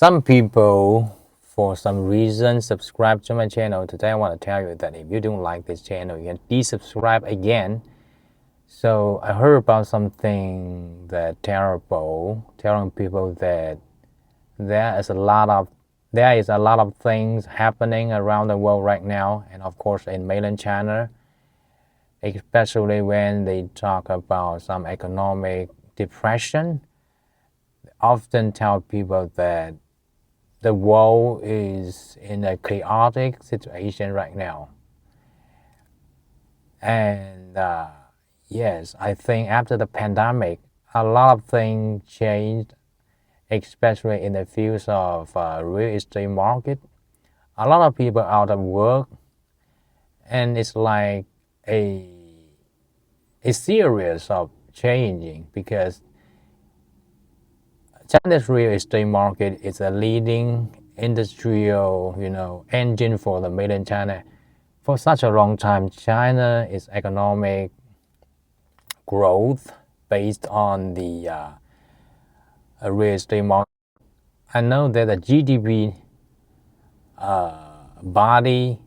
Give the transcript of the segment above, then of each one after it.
Some people, for some reason, subscribe to my channel. Today I want to tell you that if you don't like this channel, you can desubscribe again. So I heard about something that terrible, telling people that there is a lot of things happening around the world right now, and of course in mainland China, especially when they talk about some economic depression. They often tell people that the world is in a chaotic situation right now. And yes, I think after the pandemic, a lot of things changed, especially in the fields of real estate market. A lot of people out of work, and it's like a series of changing because China's real estate market is a leading industrial, engine for the mainland China. For such a long time, China is economic growth based on the real estate market. I know that the GDP body,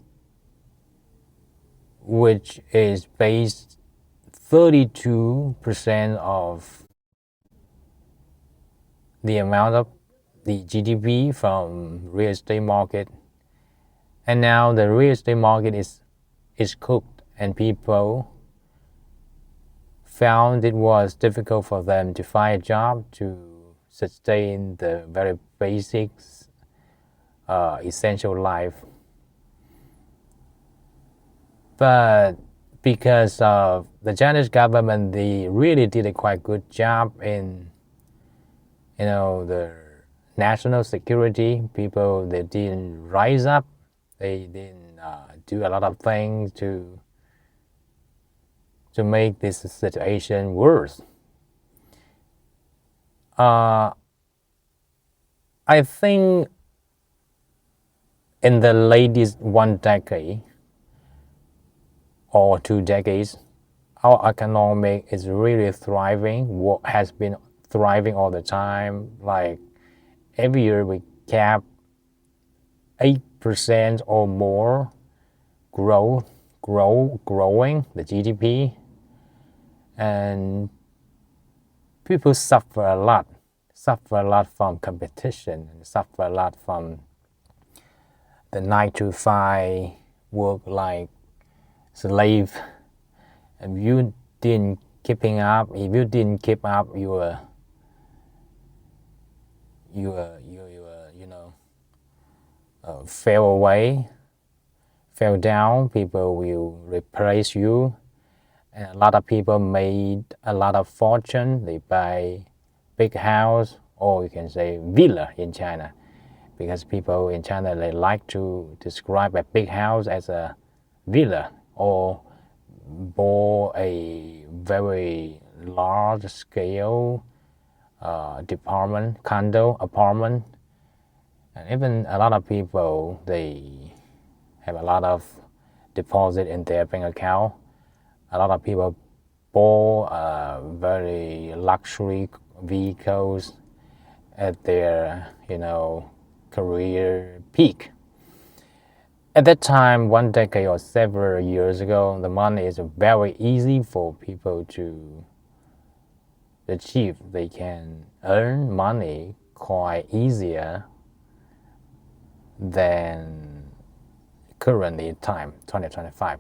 which is based 32% of the amount of the GDP from real estate market, and now the real estate market is cooked, and people found it was difficult for them to find a job to sustain the very basics, essential life. But because of the Chinese government, they really did a quite good job in, the national security. People, they didn't rise up. They didn't do a lot of things to make this situation worse. I think in the latest 1 decade or 2 decades, our economic is really thriving. What has been thriving all the time, like every year we cap 8% or more growing the GDP, and people suffer a lot from competition, and suffer a lot from the 9 to 5 work like slave. And if you didn't keep up your fell down, people will replace you. And a lot of people made a lot of fortune. They buy big house, or you can say villa in China, because people in China, they like to describe a big house as a villa, or bought a very large scale condo apartment. And even a lot of people, they have a lot of deposit in their bank account. A lot of people bought very luxury vehicles at their, career peak. At that time, 1 decade or several years ago, the money is very easy for people to achieve. They can earn money quite easier than currently time, 2025.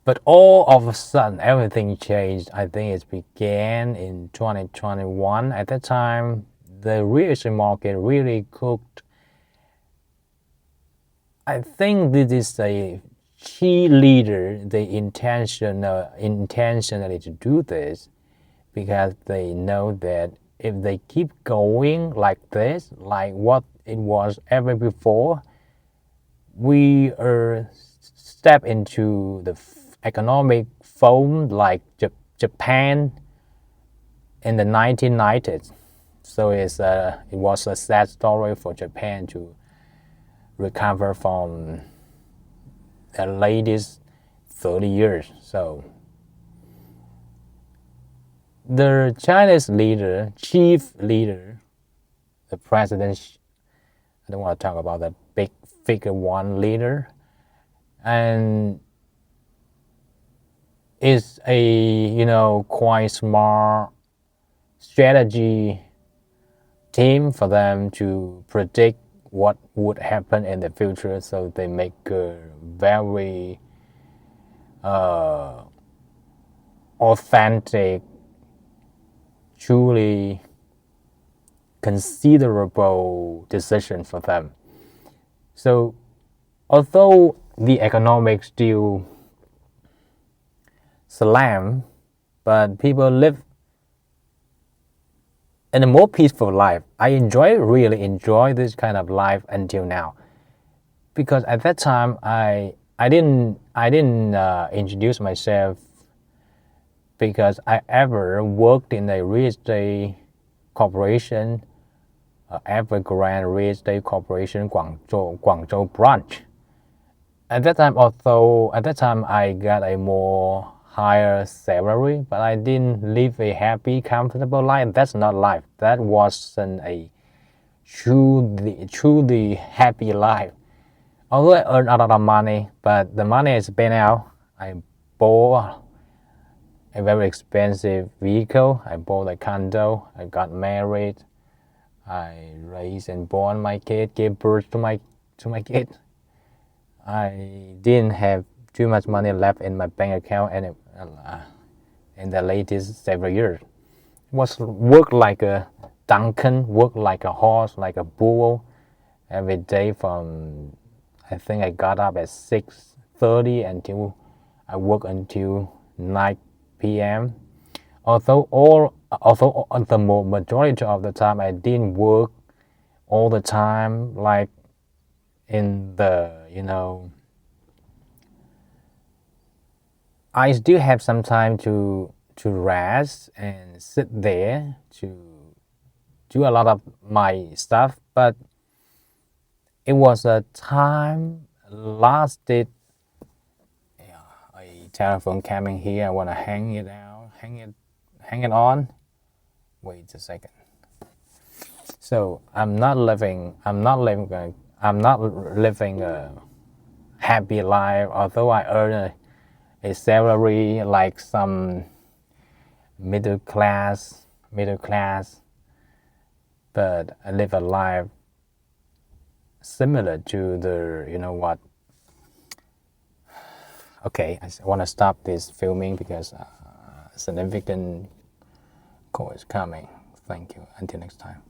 But all of a sudden, everything changed. I think it began in 2021. At that time, the real estate market really cooked. I think this is a key leader. They intentionally to do this, because they know that if they keep going like this, like what it was ever before, we are step into the economic foam like Japan in the 1990s. So it was a sad story for Japan to recover from the latest 30 years. So the Chinese chief leader, the president. I don't want to talk about the big figure one leader, and it's a quite smart strategy team for them to predict what would happen in the future. So they make a very authentic, truly considerable decision for them. So although the economics still slam, but people live in a more peaceful life. I really enjoy this kind of life until now, because at that time I didn't introduce myself because I ever worked in a real estate corporation, Evergrande Real Estate Corporation, Guangzhou branch. At that time, I got a more higher salary, but I didn't live a happy, comfortable life. That's not life. That wasn't a truly happy life. Although I earned a lot of money, but the money is spent out. I bought a very expensive vehicle. I bought a condo. I got married. I raised and born my kid, gave birth to my kid. I didn't have too much money left in my bank account, and in the latest several years, was work like a Duncan, work like a horse, like a bull, every day from. I think I got up at 6:30 until I work until 9 p.m. Although the majority of the time I didn't work all the time, like in the I still have some time to rest and sit there to do a lot of my stuff, but it was a time lasted. A telephone coming here. I want to hang it on. Wait a second. So I'm not living a happy life, although I earn a salary like some middle class, but I live a life similar to the. Okay, I want to stop this filming because a significant call is coming. Thank you. Until next time.